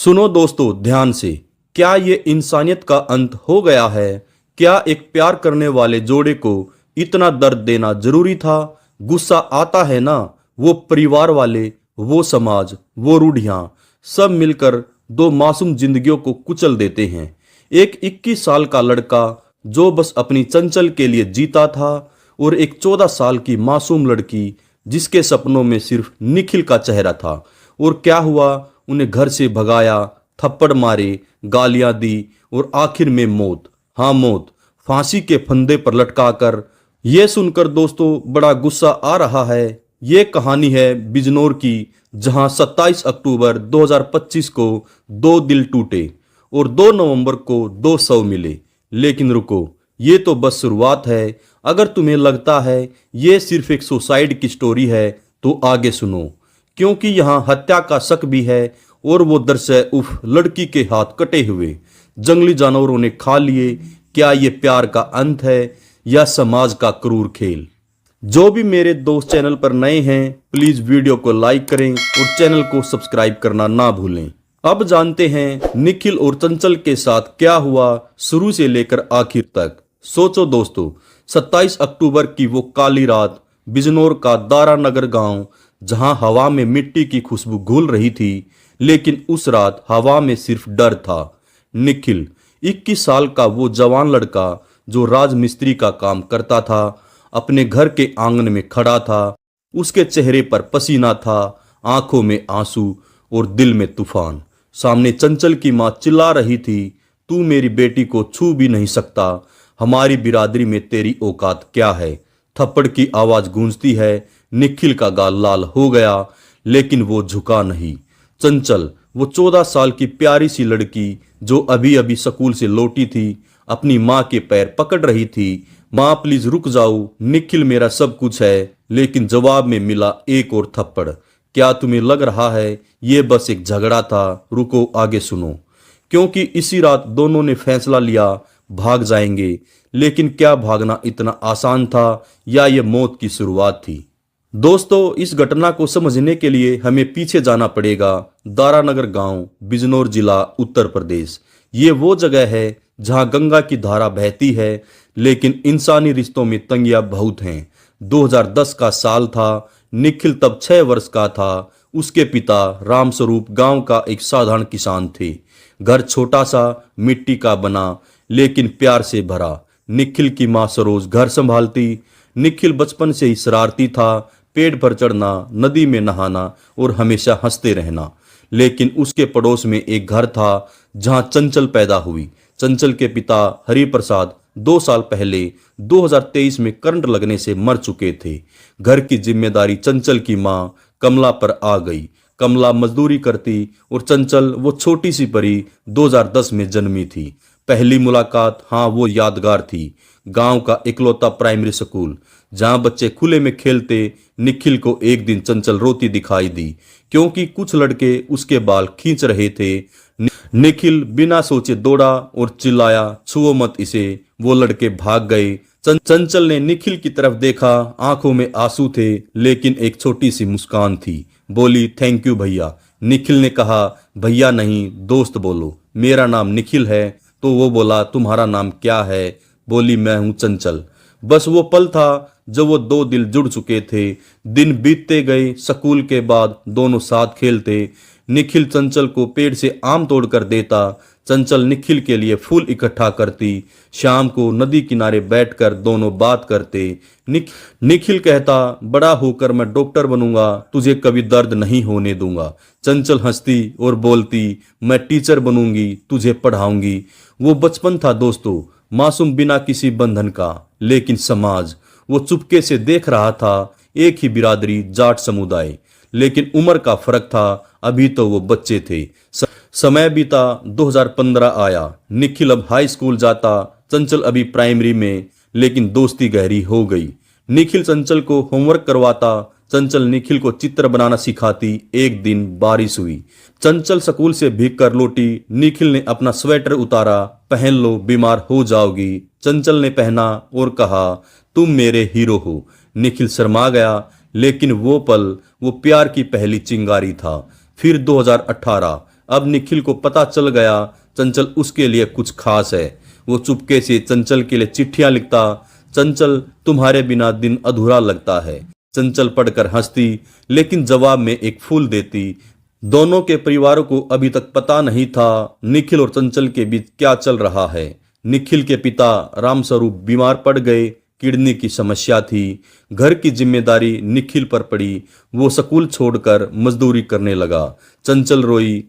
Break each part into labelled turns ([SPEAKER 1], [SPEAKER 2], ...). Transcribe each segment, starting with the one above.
[SPEAKER 1] सुनो दोस्तों ध्यान से। क्या ये इंसानियत का अंत हो गया है? क्या एक प्यार करने वाले जोड़े को इतना दर्द देना जरूरी था? गुस्सा आता है ना? वो परिवार वाले, वो समाज, वो रूढ़ियां सब मिलकर दो मासूम जिंदगियों को कुचल देते हैं। एक 21 साल का लड़का जो बस अपनी चंचल के लिए जीता था, और एक 14 साल की मासूम लड़की जिसके सपनों में सिर्फ निखिल का चेहरा था। और क्या हुआ? उन्हें घर से भगाया, थप्पड़ मारे, गालियां दी और आखिर में मौत। हाँ, मौत, फांसी के फंदे पर लटकाकर। यह सुनकर दोस्तों बड़ा गुस्सा आ रहा है। ये कहानी है बिजनौर की, जहां 27 अक्टूबर 2025 को दो दिल टूटे और 2 नवंबर को 2 शव मिले। लेकिन रुको, ये तो बस शुरुआत है। अगर तुम्हें लगता है ये सिर्फ एक सुसाइड की स्टोरी है तो आगे सुनो, क्योंकि यहाँ हत्या का शक भी है। और वो दृश्य, उफ, लड़की के हाथ कटे हुए, जंगली जानवरों ने खा लिए। क्या ये प्यार का अंत है या समाज का क्रूर खेल? जो भी मेरे दोस्त चैनल पर नए हैं, प्लीज वीडियो को लाइक करें और चैनल को सब्सक्राइब करना ना भूलें। अब जानते हैं निखिल और चंचल के साथ क्या हुआ शुरू से लेकर आखिर तक। सोचो दोस्तों, 27 अक्टूबर की वो काली रात, बिजनौर का दारा नगर गांव, जहां हवा में मिट्टी की खुशबू घुल रही थी। लेकिन उस रात हवा में सिर्फ डर था। निखिल, 21 साल का वो जवान लड़का जो राजमिस्त्री का काम करता था, अपने घर के आंगन में खड़ा था। उसके चेहरे पर पसीना था, आंखों में आंसू और दिल में तूफान। सामने चंचल की मां चिल्ला रही थी, तू मेरी बेटी को छू भी नहीं सकता, हमारी बिरादरी में तेरी औकात क्या है? थप्पड़ की आवाज गूंजती है। निखिल का गाल लाल हो गया, लेकिन वो झुका नहीं। चंचल, वो 14 साल की प्यारी सी लड़की जो अभी अभी स्कूल से लौटी थी, अपनी माँ के पैर पकड़ रही थी। माँ प्लीज रुक जाओ, निखिल मेरा सब कुछ है। लेकिन जवाब में मिला एक और थप्पड़। क्या तुम्हें लग रहा है ये बस एक झगड़ा था? रुको, आगे सुनो, क्योंकि इसी रात दोनों ने फैसला लिया, भाग जाएंगे। लेकिन क्या भागना इतना आसान था या ये मौत की शुरुआत थी? दोस्तों, इस घटना को समझने के लिए हमें पीछे जाना पड़ेगा। दारानगर गांव, बिजनौर जिला, उत्तर प्रदेश। ये वो जगह है जहां गंगा की धारा बहती है, लेकिन इंसानी रिश्तों में तंगियां बहुत हैं। 2010 का साल था। निखिल तब 6 वर्ष का था। उसके पिता रामस्वरूप गांव का एक साधारण किसान थे। घर छोटा सा, मिट्टी का बना, लेकिन प्यार से भरा। निखिल की मां सरोज घर संभालती। निखिल बचपन से ही शरारती था, पेड़ पर चढ़ना, नदी में नहाना और हमेशा हंसते रहना। लेकिन उसके पड़ोस में एक घर था जहां चंचल पैदा हुई। चंचल के पिता हरि प्रसाद 2 साल पहले 2023 में करंट लगने से मर चुके थे। घर की जिम्मेदारी चंचल की मां कमला पर आ गई। कमला मजदूरी करती और चंचल, वो छोटी सी परी, 2010 में जन्मी थी। पहली मुलाकात, हाँ, वो यादगार थी। गांव का इकलौता प्राइमरी स्कूल जहां बच्चे खुले में खेलते। निखिल को एक दिन चंचल रोती दिखाई दी, क्योंकि कुछ लड़के उसके बाल खींच रहे थे। निखिल बिना सोचे दौड़ा और चिल्लाया, छुओ मत इसे। वो लड़के भाग गए। चंचल ने निखिल की तरफ देखा, आंखों में आंसू थे, लेकिन एक छोटी सी मुस्कान थी। बोली, थैंक यू भैया। निखिल ने कहा, भैया नहीं, दोस्त बोलो, मेरा नाम निखिल है। तो वो बोला, तुम्हारा नाम क्या है? बोली, मैं हूं चंचल। बस वो पल था जब वो दो दिल जुड़ चुके थे। दिन बीतते गए। स्कूल के बाद दोनों साथ खेलते। निखिल चंचल को पेड़ से आम तोड़ कर देता। चंचल निखिल के लिए फूल इकट्ठा करती। शाम को नदी किनारे बैठकर दोनों बात करते। निखिल कहता, बड़ा होकर मैं डॉक्टर बनूंगा, तुझे कभी दर्द नहीं होने दूंगा। चंचल हंसती और बोलती, मैं टीचर बनूंगी, तुझे पढ़ाऊंगी। वो बचपन था दोस्तों, मासूम, बिना किसी बंधन का। लेकिन समाज, वो चुपके से देख रहा था। एक ही बिरादरी, जाट समुदाय, लेकिन उम्र का फर्क था। अभी तो वो बच्चे थे। समय बीता। 2015 आया। निखिल अब हाई स्कूल जाता, चंचल अभी प्राइमरी में, लेकिन दोस्ती गहरी हो गई। निखिल चंचल को होमवर्क करवाता, चंचल निखिल को चित्र बनाना सिखाती। एक दिन बारिश हुई। चंचल स्कूल से भीग कर लौटी। निखिल ने अपना स्वेटर उतारा, पहन लो, बीमार हो जाओगी। चंचल ने पहना और कहा, तुम मेरे हीरो हो। निखिल शर्मा गया, लेकिन वो पल, वो प्यार की पहली चिंगारी था। फिर 2018 अब निखिल को पता चल गया चंचल उसके लिए कुछ खास है। वो चुपके से चंचल के लिए चिट्ठियां लिखता। चंचल, तुम्हारे बिना दिन अधूरा लगता है। चंचल पढ़कर हंसती, लेकिन जवाब में एक फूल देती। दोनों के परिवारों को अभी तक पता नहीं था निखिल और चंचल के बीच क्या चल रहा है। निखिल के पिता रामस्वरूप बीमार पड़ गए। किडनी की समस्या थी। घर की जिम्मेदारी निखिल पर पड़ी। वो स्कूल छोड़कर मजदूरी करने लगा। चंचल रोई।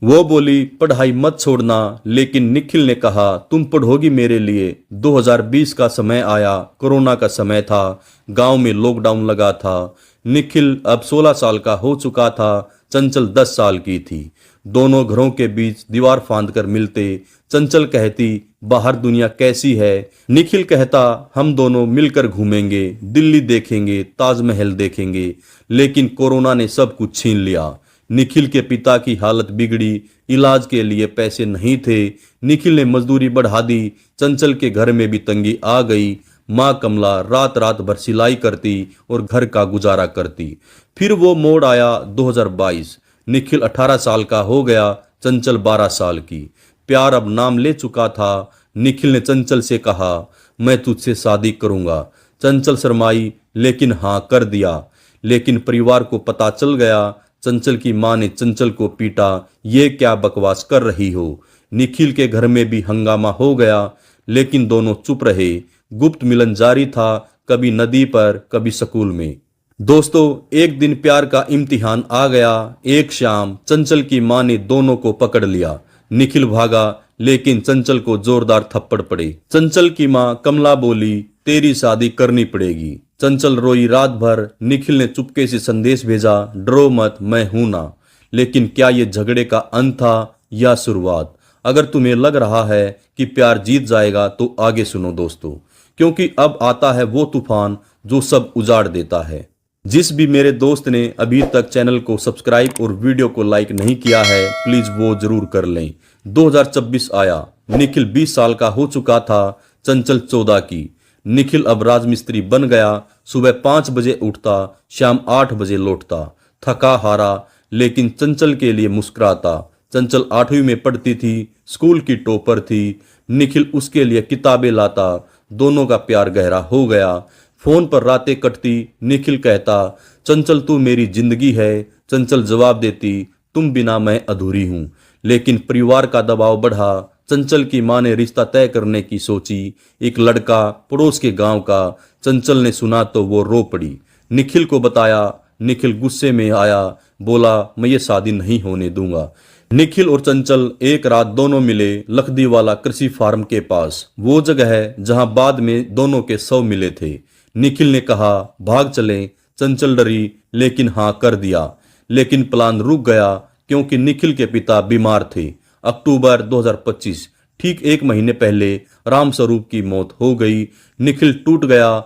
[SPEAKER 1] वो बोली, पढ़ाई मत छोड़ना। लेकिन निखिल ने कहा, तुम पढ़ोगी मेरे लिए। 2020 का समय आया। कोरोना का समय था। गांव में लॉकडाउन लगा था। निखिल अब 16 साल का हो चुका था। चंचल 10 साल की थी। दोनों घरों के बीच दीवार फांद कर मिलते। चंचल कहती, बाहर दुनिया कैसी है। निखिल कहता, हम दोनों मिलकर घूमेंगे, दिल्ली देखेंगे, ताजमहल देखेंगे। लेकिन कोरोना ने सब कुछ छीन लिया। निखिल के पिता की हालत बिगड़ी। इलाज के लिए पैसे नहीं थे। निखिल ने मजदूरी बढ़ा दी। चंचल के घर में भी तंगी आ गई। माँ कमला रात रात भर सिलाई करती और घर का गुजारा करती। फिर वो मोड़ आया 2022। निखिल 18 साल का हो गया। चंचल 12 साल की। प्यार अब नाम ले चुका था। निखिल ने चंचल से कहा, मैं तुझसे शादी करूंगा। चंचल शर्माई, लेकिन हाँ कर दिया। लेकिन परिवार को पता चल गया। चंचल की मां ने चंचल को पीटा, ये क्या बकवास कर रही हो। निखिल के घर में भी हंगामा हो गया। लेकिन दोनों चुप रहे। गुप्त मिलन जारी था, कभी नदी पर, कभी स्कूल में। दोस्तों, एक दिन प्यार का इम्तिहान आ गया। एक शाम चंचल की मां ने दोनों को पकड़ लिया। निखिल भागा, लेकिन चंचल को जोरदार थप्पड़ पड़े। चंचल की मां कमला बोली, तेरी शादी करनी पड़ेगी। चंचल रोई रात भर। निखिल ने चुपके से संदेश भेजा, डरो मत, मैं हूं ना। लेकिन क्या ये झगड़े का अंत था या शुरुआत? अगर तुम्हें लग रहा है कि प्यार जीत जाएगा तो आगे सुनो दोस्तों, क्योंकि अब आता है वो तूफान जो सब उजाड़ देता है। जिस भी मेरे दोस्त ने अभी तक चैनल को सब्सक्राइब और वीडियो को लाइक नहीं किया है, प्लीज वो जरूर कर लें। 2026 आया। निखिल 20 साल का हो चुका था। चंचल 14 की। निखिल अब राजमिस्त्री बन गया। सुबह 5 बजे उठता, शाम 8 बजे लौटता, थका हारा, लेकिन चंचल के लिए मुस्कुराता। चंचल 8वीं में पढ़ती थी, स्कूल की टॉपर थी। निखिल उसके लिए किताबें लाता। दोनों का प्यार गहरा हो गया। फोन पर रातें कटती। निखिल कहता, चंचल तू मेरी जिंदगी है। चंचल जवाब देती, तुम बिना मैं अधूरी हूं। लेकिन परिवार का दबाव बढ़ा। चंचल की मां ने रिश्ता तय करने की सोची। एक लड़का पड़ोस के गांव का। चंचल ने सुना तो वो रो पड़ी। निखिल को बताया। निखिल गुस्से में आया, बोला, मैं ये शादी नहीं होने दूंगा। निखिल और चंचल एक रात दोनों मिले लखदीवाला कृषि फार्म के पास। वो जगह है जहां बाद में दोनों के शव मिले थे। निखिल ने कहा, भाग चलें। चंचल डरी, लेकिन हाँ कर दिया। लेकिन प्लान रुक गया क्योंकि निखिल के पिता बीमार थे। अक्टूबर 2025, ठीक 1 महीने पहले रामस्वरूप की मौत हो गई। निखिल टूट गया।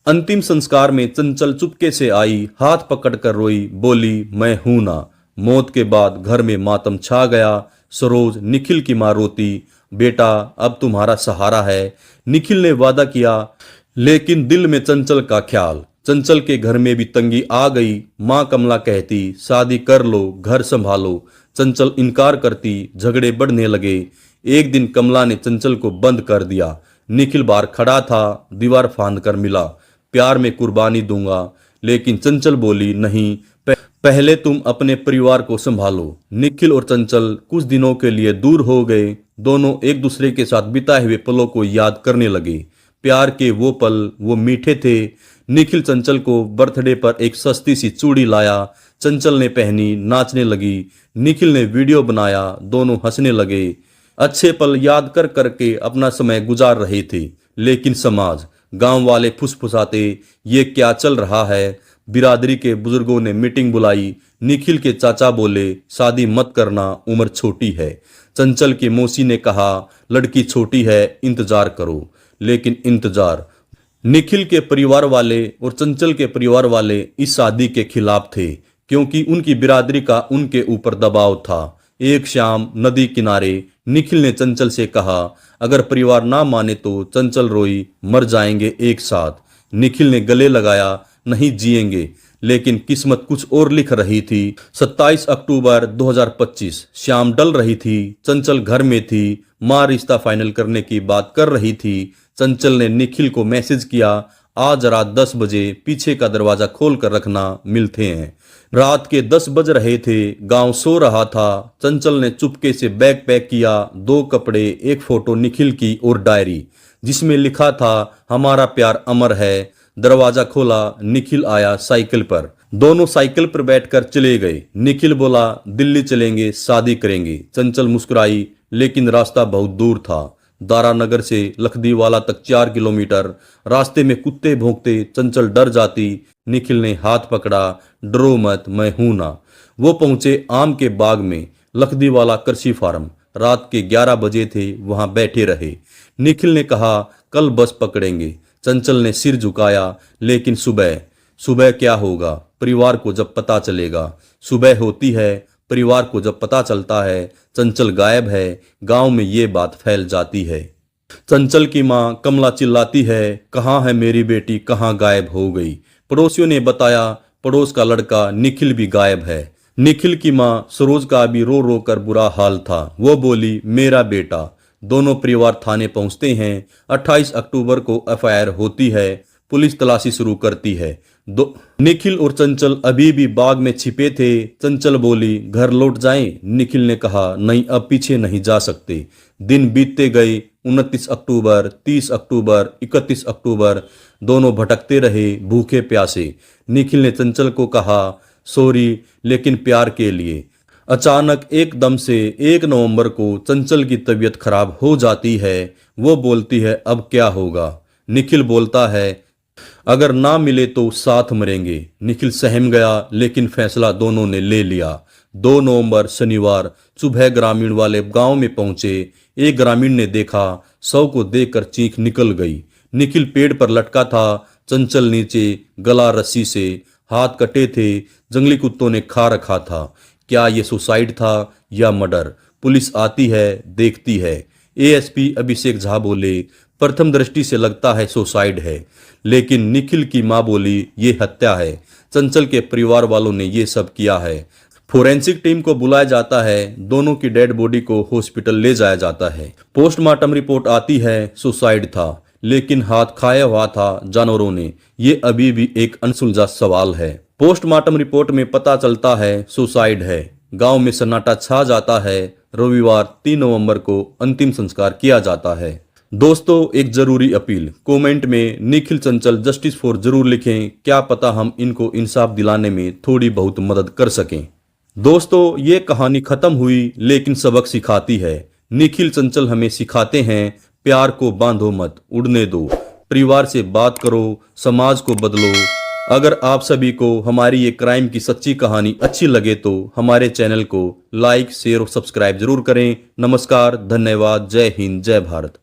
[SPEAKER 1] अंतिम संस्कार में चंचल चुपके से आई, हाथ पकड़कर रोई, बोली, मैं हूं ना। मौत के बाद घर में मातम छा गया। सरोज, निखिल की मां, रोती, बेटा अब तुम्हारा सहारा है। निखिल ने वादा किया, लेकिन दिल में चंचल का ख्याल। चंचल के घर में भी तंगी आ गई। मां कमला कहती, शादी कर लो, घर संभालो। चंचल इनकार करती। झगड़े बढ़ने लगे। एक दिन कमला ने चंचल को बंद कर दिया। निखिल बाहर खड़ा था, दीवार फांद कर मिला, प्यार में कुर्बानी दूंगा। लेकिन चंचल बोली, नहीं, पहले तुम अपने परिवार को संभालो। निखिल और चंचल कुछ दिनों के लिए दूर हो गए। दोनों एक दूसरे के साथ बिताए हुए पलों को याद करने लगे। प्यार के वो पल, वो मीठे थे। निखिल चंचल को बर्थडे पर एक सस्ती सी चूड़ी लाया। चंचल ने पहनी, नाचने लगी। निखिल ने वीडियो बनाया, दोनों हंसने लगे। अच्छे पल याद कर करके अपना समय गुजार रहे थे। लेकिन समाज, गांव वाले फुसफुसाते, ये क्या चल रहा है। बिरादरी के बुजुर्गों ने मीटिंग बुलाई। निखिल के चाचा बोले, शादी मत करना, उम्र छोटी है। चंचल की मौसी ने कहा, लड़की छोटी है, इंतजार करो। लेकिन इंतजार, निखिल के परिवार वाले और चंचल के परिवार वाले इस शादी के खिलाफ थे, क्योंकि उनकी बिरादरी का उनके ऊपर दबाव था। एक शाम नदी किनारे निखिल ने चंचल से कहा, अगर परिवार ना माने तो। चंचल रोई, मर जाएंगे एक साथ। निखिल ने गले लगाया, नहीं जिएंगे। लेकिन किस्मत कुछ और लिख रही थी। 27 अक्टूबर 2025 शाम ढल रही थी। चंचल घर में थी। माँ रिश्ता फाइनल करने की बात कर रही थी। चंचल ने निखिल को मैसेज किया, आज रात 10 बजे पीछे का दरवाजा खोल कर रखना, मिलते हैं। रात के 10 बज रहे थे। गांव सो रहा था। चंचल ने चुपके से बैग पैक किया, 2 कपड़े, एक फोटो निखिल की और डायरी जिसमें लिखा था हमारा प्यार अमर है। दरवाजा खोला, निखिल आया साइकिल पर। दोनों साइकिल पर बैठकर चले गए। निखिल बोला दिल्ली चलेंगे, शादी करेंगे। चंचल मुस्कुराई, लेकिन रास्ता बहुत दूर था। दारानगर से लखदीवाला तक 4 किलोमीटर। रास्ते में कुत्ते भौंकते, चंचल डर जाती। निखिल ने हाथ पकड़ा, डरो मत, मैं हूं ना। वो पहुंचे आम के बाग में, लखदीवाला कृषि फार्म। रात के 11 बजे थे, वहां बैठे रहे। निखिल ने कहा कल बस पकड़ेंगे। चंचल ने सिर झुकाया, लेकिन सुबह सुबह क्या होगा, परिवार को जब पता चलेगा। सुबह होती है, परिवार को जब पता चलता है चंचल गायब है। गांव में ये बात फैल जाती है। चंचल की मां कमला चिल्लाती है, कहाँ है मेरी बेटी, कहाँ गायब हो गई। पड़ोसियों ने बताया पड़ोस का लड़का निखिल भी गायब है। निखिल की मां सरोज का भी रो रो कर बुरा हाल था। वो बोली मेरा बेटा। दोनों परिवार थाने पहुंचते हैं। 28 अक्टूबर को एफआईआर होती है। पुलिस तलाशी शुरू करती है। निखिल और चंचल अभी भी बाग में छिपे थे। चंचल बोली घर लौट जाएं। निखिल ने कहा नहीं, अब पीछे नहीं जा सकते। दिन बीतते गए। 29 अक्टूबर, 30 अक्टूबर, 31 अक्टूबर। दोनों भटकते रहे, भूखे प्यासे। निखिल ने चंचल को कहा सॉरी, लेकिन प्यार के लिए। अचानक एकदम से 1 नवंबर को चंचल की तबीयत खराब हो जाती है। वो बोलती है अब क्या होगा। निखिल बोलता है अगर ना मिले तो साथ मरेंगे। निखिल सहम गया, लेकिन फैसला दोनों ने ले लिया। 2 नवंबर शनिवार सुबह ग्रामीण वाले गांव में पहुंचे। एक ग्रामीण ने देखा, शव को देखकर चीख निकल गई। निखिल पेड़ पर लटका था, चंचल नीचे, गला रस्सी से, हाथ कटे थे, जंगली कुत्तों ने खा रखा था। क्या ये सुसाइड था या मर्डर? पुलिस आती है, देखती है। एएसपी अभिषेक झा बोले प्रथम दृष्टि से लगता है सुसाइड है, लेकिन निखिल की मां बोली ये हत्या है। चंचल के परिवार वालों ने ये सब किया है। फोरेंसिक टीम को बुलाया जाता है। दोनों की डेड बॉडी को हॉस्पिटल ले जाया जाता है। पोस्टमार्टम रिपोर्ट आती है, सुसाइड था, लेकिन हाथ खाया हुआ था जानवरों ने। ये अभी भी एक अनसुलझा सवाल है। पोस्टमार्टम रिपोर्ट में पता चलता है सुसाइड है। गांव में सन्नाटा छा जाता है। रविवार 3 नवंबर को अंतिम संस्कार किया जाता है। दोस्तों एक जरूरी अपील, कमेंट में निखिल चंचल जस्टिस फॉर जरूर लिखें। क्या पता हम इनको इंसाफ दिलाने में थोड़ी बहुत मदद कर सकें। दोस्तों ये कहानी खत्म हुई, लेकिन सबक सिखाती है। निखिल चंचल हमें सिखाते हैं प्यार को बांधो मत, उड़ने दो। परिवार से बात करो, समाज को बदलो। अगर आप सभी को हमारी ये क्राइम की सच्ची कहानी अच्छी लगे तो हमारे चैनल को लाइक, शेयर और सब्सक्राइब जरूर करें। नमस्कार, धन्यवाद, जय हिंद, जय भारत।